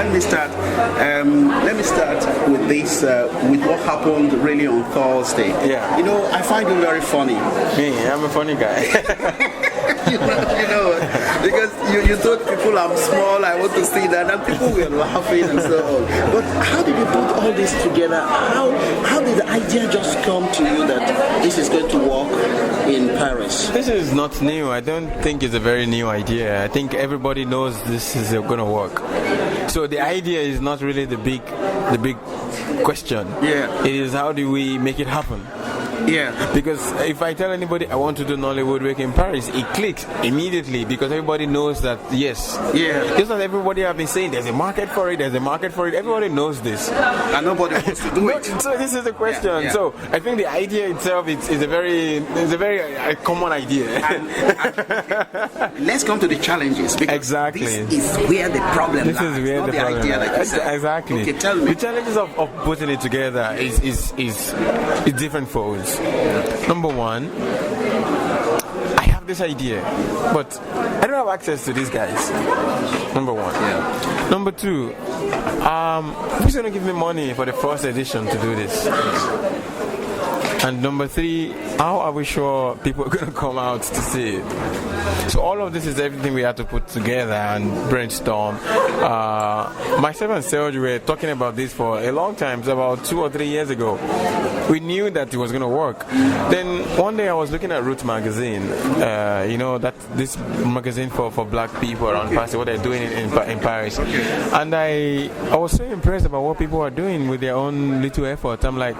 let me start. Let me start with this. With what happened really on Thursday. Yeah. You know, I find you very funny. Me, I'm a funny guy. you know, because you told people I'm small, I want to see that, and people were laughing and so on. But how did you put all this together? How did the idea just come to you that this is going to work in Paris? This is not new. I don't think it's a very new idea. I think everybody knows this is going to work. So the idea is not really the big question. Yeah. It is how do we make it happen? Yeah. Because if I tell anybody I want to do Nollywood work in Paris, it clicks immediately because everybody knows that, yes. Yeah. Just as everybody have been saying, there's a market for it, Everybody knows this. And nobody wants to do it. So this is the question. Yeah, yeah. So I think the idea itself is a very common idea. Let's come to the challenges. Because exactly. This is where the problem lies. This is where not the problem idea, lies. like you said. Exactly. Okay, tell me. The challenges of putting it together is different folds. Number one, I have this idea, but I don't have access to these guys. Number one. Yeah. Number two, who's going to give me money for the first edition to do this? And number three, how are we sure people are going to come out to see it? So all of this is everything we had to put together and brainstorm. Myself and Serge were talking about this for a long time, about 2 or 3 years ago. We knew that it was going to work. Then one day I was looking at Roots magazine, this magazine for black people around Paris, what they're doing in Paris. And I was so impressed about what people are doing with their own little effort. I'm like,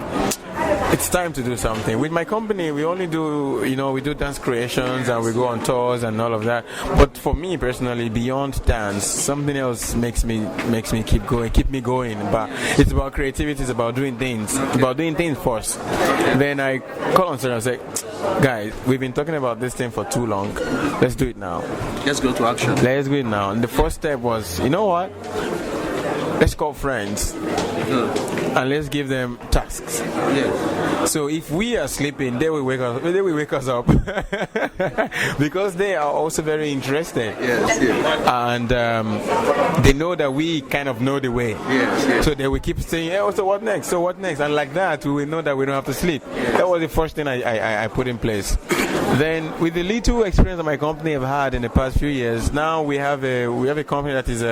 it's time to do something. With my company, we only do, we do dance creations and we go on tours and all of that. But for me personally, beyond dance, something else makes me keep me going. But it's about creativity, it's about doing things first. Then I call on Sarah and say, guys, we've been talking about this thing for too long. Let's do it now. Let's go to action. Let's do it now. And the first step was, you know what? Let's call friends. And let's give them tasks. Yeah. So if we are sleeping, they will wake us up because they are also very interested. Yes, yes. And they know that we kind of know the way. Yes, yes. So they will keep saying, "Oh, so what next? So what next?" And like that, we will know that we don't have to sleep. Yes. That was the first thing I put in place. Then, with the little experience that my company have had in the past few years, now we have a company that is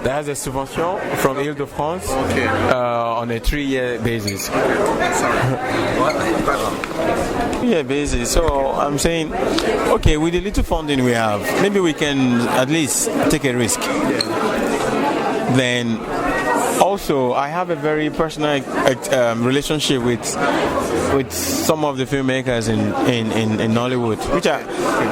that has a subvention from Ile-de-France on a 3-year basis. Sorry. What? 3-year basis. So I'm saying, okay, with the little funding we have, maybe we can at least take a risk. Then also, I have a very personal relationship with some of the filmmakers in Nollywood,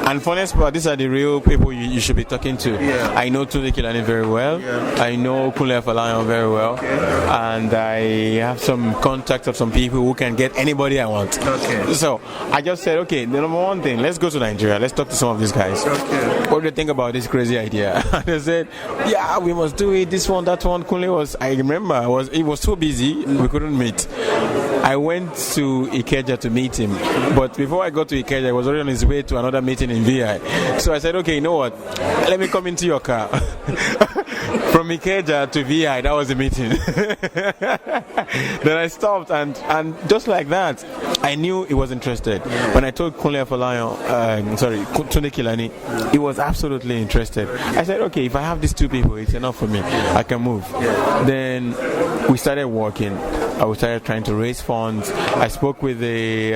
and funniest part, these are the real people you should be talking to. Yeah. I know Tunde Kilani very well. Yeah. I know Kunle Falayan very well, and I have some contacts of some people who can get anybody I want. Okay. So I just said, okay, the number one thing, let's go to Nigeria. Let's talk to some of these guys. Okay. What do you think about this crazy idea? And they said, yeah, we must do it. This one, that one. Kunle I remember, he was so busy, we couldn't meet. I went to Ikeja to meet him, but before I got to Ikeja, he was already on his way to another meeting in VI. So I said, okay, you know what? Let me come into your car. From Ikeja to VI, that was the meeting. Then I stopped, and just like that, I knew he was interested. When I told Kunle Tunde Kilani, he was absolutely interested. I said, okay, if I have these two people, it's enough for me. I can move. Then we started working. I started trying to raise funds. I spoke with the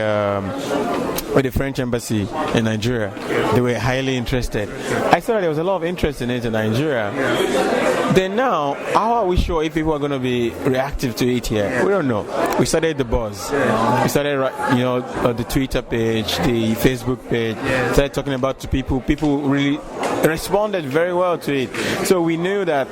French embassy in Nigeria. They were highly interested. I saw that there was a lot of interest in it in Nigeria. Then now, how are we sure if people are going to be reactive to it here? We don't know. We started the buzz. We started, the Twitter page, the Facebook page. Started talking about to people. People really responded very well to it. So we knew that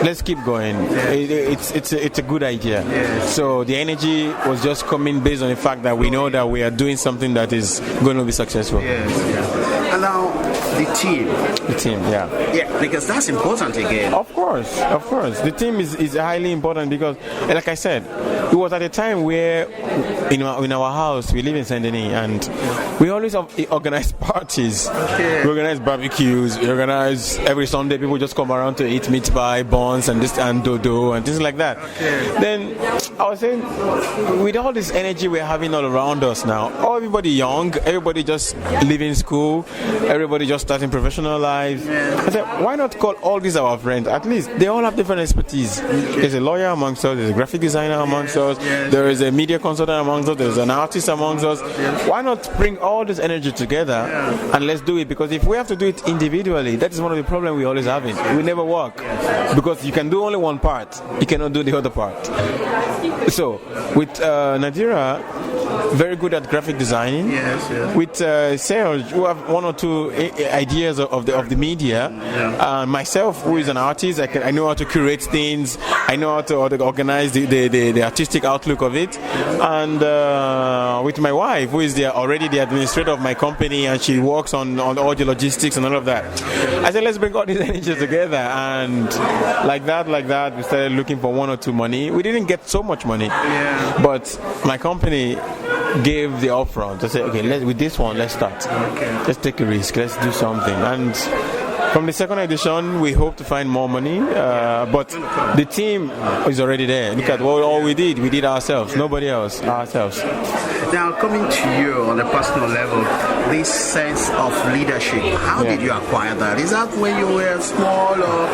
let's keep going. It's a good idea. So the energy was just coming based on the fact that we know that we are doing something that is going to be successful. And now, the team. The team, yeah. Yeah, because that's important again. Of course. The team is highly important because, like I said, it was at a time where in our house, we live in Saint Denis, and we always organize parties. Okay. We organize barbecues. We organize every Sunday. People just come around to eat meat pie, buns, and dodo and things like that. Okay. Then I was saying, with all this energy we're having all around us now, everybody young, everybody just leaving school, everybody just starting professional lives. Yeah. I said, why not call all these our friends? At least they all have different expertise. Okay. There's a lawyer amongst us, there's a graphic designer amongst us, there is a media consultant amongst us, there's an artist amongst us. Why not bring all this energy together and let's do it? Because if we have to do it individually, that is one of the problems we always have. We never work because you can do only one part, you cannot do the other part. So with Nigeria, very good at graphic designing. Yes. With Serge, who have one or two ideas of the media. Myself, who is an artist, I know how to curate things. I know how to organize the artistic outlook of it. And with my wife, who is already the administrator of my company, and she works on all the logistics and all of that. I said, let's bring all these energies together. And like that, we started looking for one or two money. We didn't get so much money, but my company gave the upfront. I said, okay, with this one, let's start. Let's take a risk. Let's do something. And from the second edition, we hope to find more money, but the team is already there. Look at all we did. We did ourselves. Nobody else. Ourselves. Now, coming to you on a personal level, this sense of leadership, how did you acquire that? Is that when you were small, or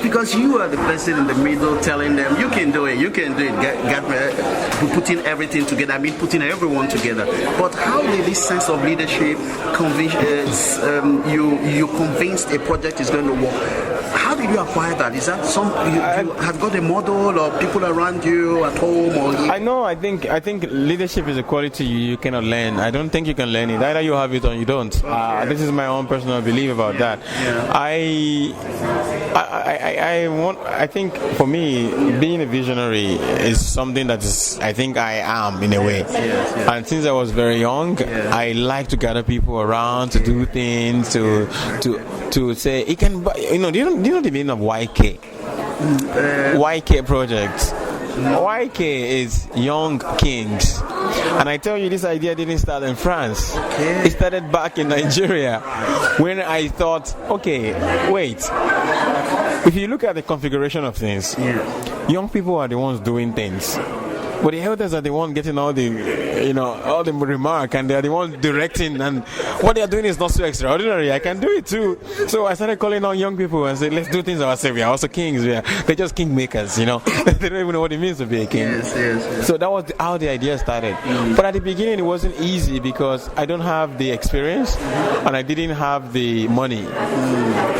because you are the person in the middle telling them, you can do it, putting everything together, putting everyone together. But how did this sense of leadership convince you convinced a project is going to work? How did you acquire that? Is that you have got a model or people around you at home? Or I think leadership is a quality you cannot learn. I don't think you can learn it. Either you have it or you don't. This is my own personal belief about that. I think for me, being a visionary is something that I think I am in a way. And since I was very young, I like to gather people around to do things, to say, it can, do you know the meaning of YK? YK projects. YK is Young Kings. And I tell you, this idea didn't start in France. It started back in Nigeria when I thought, okay, wait. If you look at the configuration of things, young people are the ones doing things. But the elders are the ones getting all the remark, and they are the ones directing, and what they are doing is not so extraordinary. I can do it too. So I started calling on young people and said, let's do things ourselves. We are also kings. They're just kingmakers, They don't even know what it means to be a king. Yes. So that was how the idea started. But at the beginning, it wasn't easy because I don't have the experience, and I didn't have the money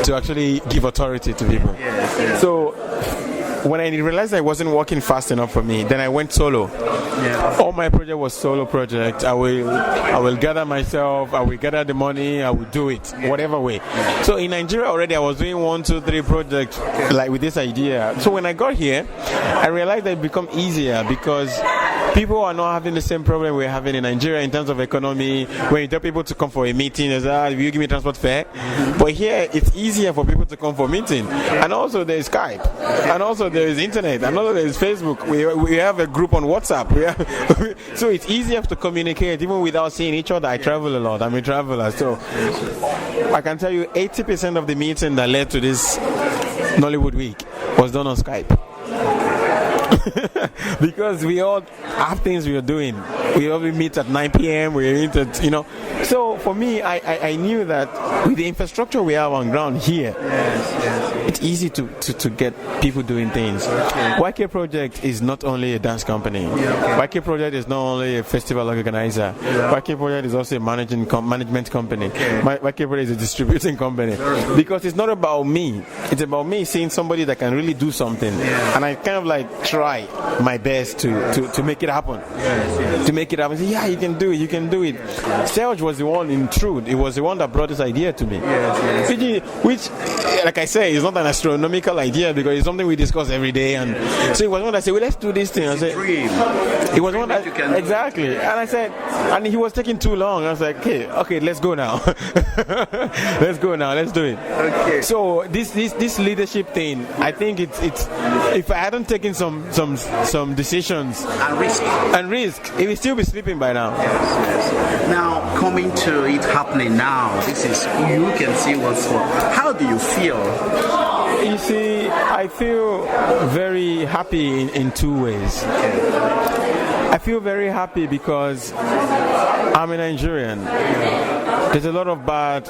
to actually give authority to people. So when I realized I wasn't working fast enough for me, then I went solo. All my project was solo project. I will gather myself, I will gather the money, I will do it, whatever way. So in Nigeria already I was doing 1, 2, 3 projects like with this idea. So when I got here, I realized that it become easier because people are not having the same problem we're having in Nigeria in terms of economy. When you tell people to come for a meeting, they say, will you give me transport fare? But here, it's easier for people to come for a meeting. And also there is Skype. And also there is internet. And also there is Facebook. We have a group on WhatsApp. So it's easier to communicate even without seeing each other. I travel a lot. I'm a traveler. So I can tell you 80% of the meeting that led to this Nollywood week was done on Skype. Because we all have things we are doing. We all meet at 9 p.m. We meet at, So for me, I knew that with the infrastructure we have on ground here, it's easy to get people doing things. YK Project is not only a dance company. YK Project is not only a festival organizer. YK Project is also a management company. YK Project is a distributing company. Because it's not about me. It's about me seeing somebody that can really do something. And I kind of try my best to make it happen. To make it happen. Say, you can do it. Serge was the one, in truth, it was the one that brought this idea to me. Which like I say, it's not an astronomical idea because it's something we discuss every day. And so it was one that said, well, let's do this thing. I said, it was one that, exactly. And I said, and he was taking too long. I was like, okay, let's go now. Let's go now. Let's do it. Okay. So this leadership thing, I think it's if I hadn't taken some decisions and risk, it would still be sleeping by now. Yes. Now coming to it happening now, this is you can see what's what. How do you feel? You see, I feel very happy in two ways. I feel very happy because I'm a Nigerian. There's a lot of bad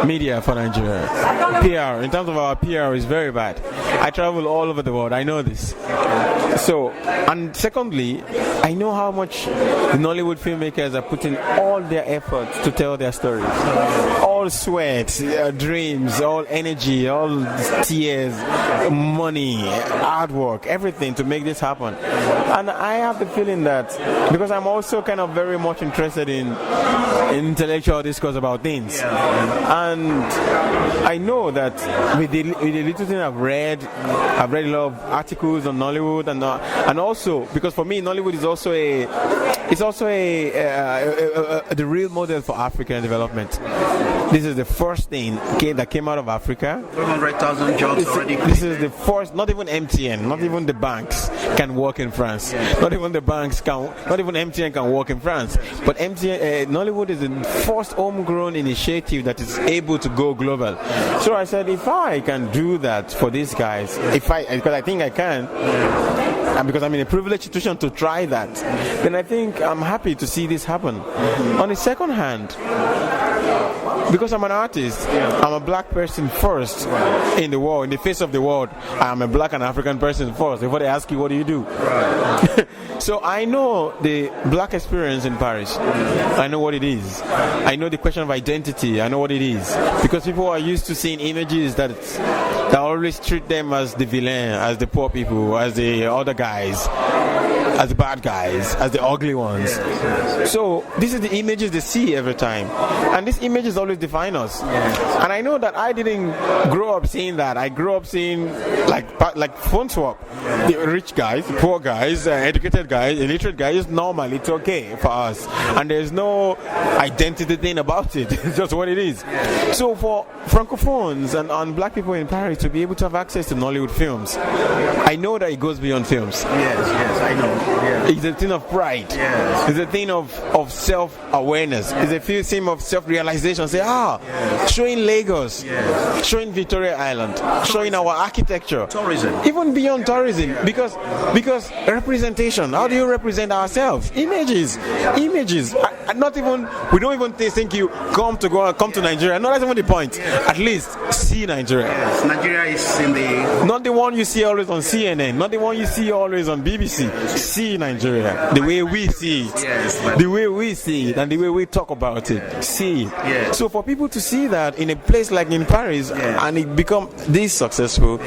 media for Nigeria. PR, in terms of our PR, is very bad. I travel all over the world. I know this. So, and secondly, I know how much the Nollywood filmmakers are putting all their efforts to tell their stories. All sweat, dreams, all energy, all tears, money, hard work, everything to make this happen. And I have the feeling that, because I'm also kind of very much interested in intellectual discourse about things. And I know that with the little thing I've read a lot of articles on Nollywood, and also because for me Nollywood is also the real model for African development. This is the first thing that came out of Africa. 100,000 jobs already. This is the first. Not even MTN, not even the banks can work in France. Not even MTN can work in France. But Nollywood is the first homegrown initiative that is able to go global. So I said, if I can do that for these guys, because I think I can, and because I'm in a privileged situation to try that, then I think I'm happy to see this happen. On the second hand, because I'm an artist, I'm a black person first in the world, in the face of the world. I'm a black and African person first. Before they ask you, what do you do? Right. So I know the black experience in Paris. I know what it is. I know the question of identity. I know what it is. Because people are used to seeing images that always treat them as the villain, as the poor people, as the other guys, as the bad guys, as the ugly ones. So these are the images they see every time. And these images always define us. And I know that I didn't grow up seeing that. I grew up seeing like phone swap. The rich guys, the poor guys, educated guys, illiterate guys, normal. It's okay for us. And there's no identity thing about it. It's just what it is. So for Francophones and black people in Paris to be able to have access to Nollywood films, I know that it goes beyond films. Yes, I know. Yes. It's a thing of pride. Yes. It's a thing of self-awareness. It's a thing of self-realization. Say, showing Lagos, showing Victoria Island, showing our architecture. Tourism. Even beyond tourism. Because representation. How do you represent ourselves? Images. We don't even think you come to Nigeria. No, that's even the point. At least see Nigeria. Yes. Nigeria is in the... Not the one you see always on CNN. Not the one you see always on BBC. See Nigeria the way we see it, the way we see it, and the way we talk about it. See it. Yes. So for people to see that in a place like in Paris, and it become this successful,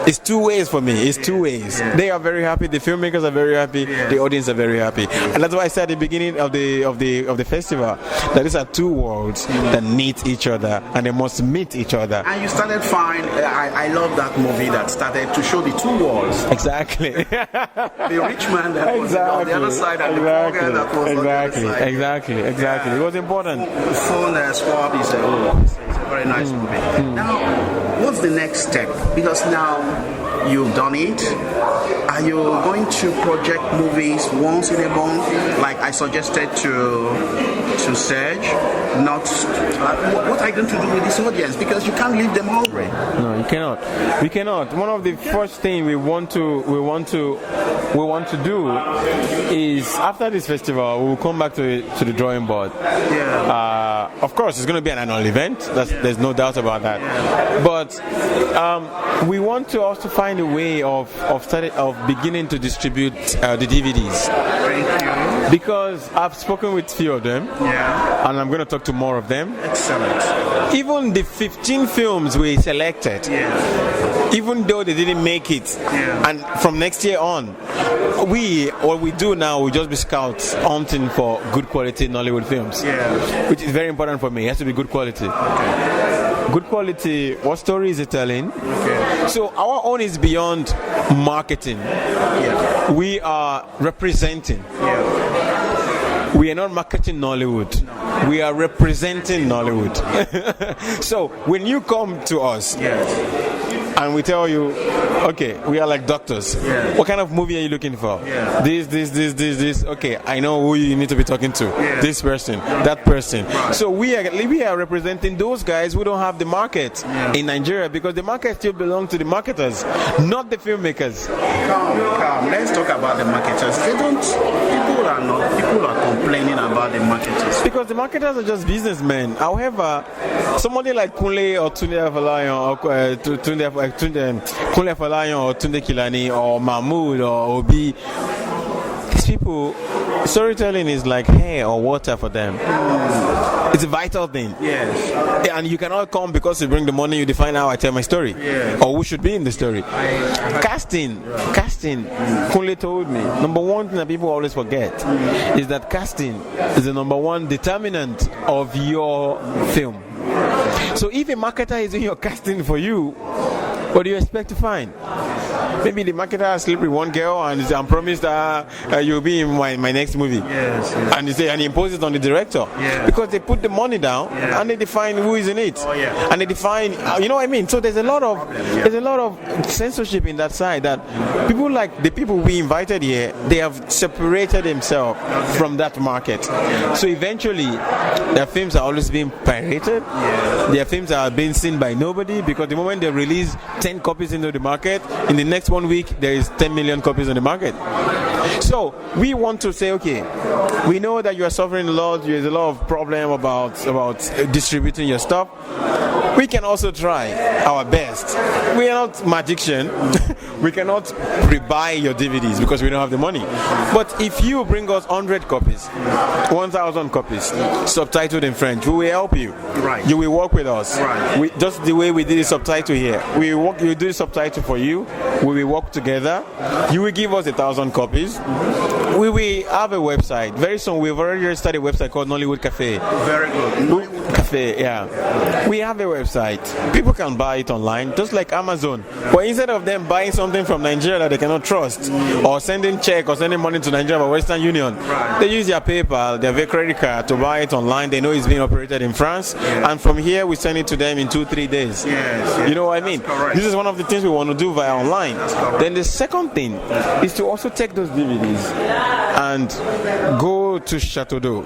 it's two ways for me. It's two ways. They are very happy. The filmmakers are very happy. The audience are very happy, and that's why I said at the beginning of the festival that these are two worlds that meet each other, and they must meet each other. And you started fine. I love that movie that started to show the two worlds. Exactly. The rich man that was on the other side and the poor guy that was on the other side. Exactly. It was important. Phone swap is a very nice movie. Now, what's the next step? Because now you've done it. Are you going to project movies once in a month, like I suggested to Serge? Not what are you going to do with this audience? Because you can't leave them hungry. No, you cannot. We cannot. One of the first things we want to do is after this festival, we will come back to the drawing board. Of course, it's going to be an annual event. There's no doubt about that. But we want to also find a way of beginning to distribute the DVDs. Thank you. Because I've spoken with a few of them, and I'm going to talk to more of them. Excellent. Even the 15 films we selected, even though they didn't make it, and from next year on, what we do now, we just be scouts hunting for good quality Nollywood films, which is very important for me. It has to be good quality. Good quality. What story is it telling? Okay. So our own is beyond marketing. Yeah. We are representing. Yeah. We are not marketing Nollywood. No. We are representing Nollywood. So when you come to us, and we tell you, okay, we are like doctors. Yeah. What kind of movie are you looking for? Yeah. This. Okay, I know who you need to be talking to. Yeah. This person, that person. Right. So we are representing those guys who don't have the market in Nigeria, because the market still belongs to the marketers, not the filmmakers. Come. Let's talk about the marketers. People are complaining about the marketers. Because the marketers are just businessmen. However, somebody like Kunle or Tunde Afolayan or Kunle Afolayan or Tunde Kilani or Mahmood or Obi, these people, storytelling is like hair or water for them. It's a vital thing. Yes. And you cannot come because you bring the money, you define how I tell my story. Yes. Or who should be in the story. Casting. Kunle told me, number one thing that people always forget is that casting is the number one determinant of your film. So if a marketer is in your casting for you, what do you expect to find? Maybe the marketer sleep with one girl and promised that you'll be in my next movie. Yes. And he imposes it on the director. Yeah. Because they put the money down and they define who is in it. Oh, yeah. And they define, you know what I mean? So there's a lot of censorship in that side, that people like the people we invited here, they have separated themselves from that market. So eventually their films are always being pirated. Their films are being seen by nobody, because the moment they release 10 copies into the market, in the next 1 week there is 10 million copies on the market. So we want to say, okay, we know that you are suffering a lot, there's a lot of problem about distributing your stuff. We can also try our best. We are not magician. We cannot pre-buy your DVDs because we don't have the money. But if you bring us 100 copies, 1,000 copies, subtitled in French, we will help you. Right. You will work with us. Right. Just the way we did the subtitle here. We do the subtitle for you. We will work together. You will give us 1,000 copies. We will have a website. Very soon, we've already started a website called Nollywood Cafe. Very good. Nollywood Cafe, yeah. We have a website. People can buy it online, just like Amazon. But instead of them buying something from Nigeria that they cannot trust, or sending check or sending money to Nigeria by Western Union, they use their PayPal, their credit card to buy it online. They know it's being operated in France, and from here we send it to them in 2-3 days. Yes. You know what I mean? This is one of the things we want to do via online. Then the second thing is to also take those DVDs and go to Chateau d'Eau.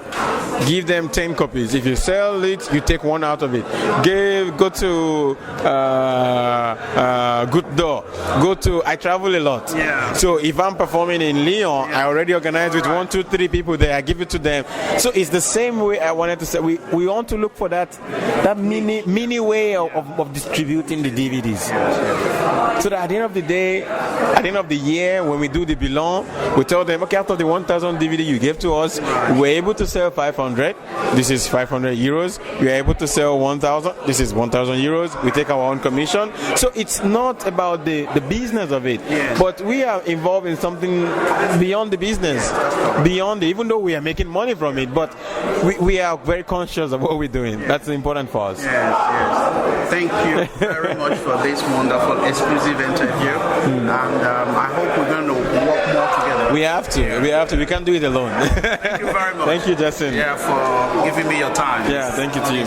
Give them 10 copies. If you sell it, you take one out of it. Go to Good Door. Go to, I travel a lot. Yeah. So if I'm performing in Lyon, I already organize with 1, 2, 3 people there. I give it to them. So it's the same way I wanted to say. We want to look for that mini way of distributing the DVDs. So that at the end of the day, at the end of the year, when we do the bilan, we tell them, okay, after the 1,000 DVD you gave to us, we're able to sell 500. This is 500 euros. We're able to sell 1,000. This is 1,000 euros. We take our own commission. So it's not about the business of it, but we are involved in something beyond the business, beyond it, even though we are making money from it, but we are very conscious of what we're doing. That's important for us. Yes. Thank you very much for this wonderful exclusive interview, and I hope we're going to work more together. We have to. We can't do it alone. Thank you very much. Thank you, Justin. Yeah, for giving me your time. Yeah, thank you to you.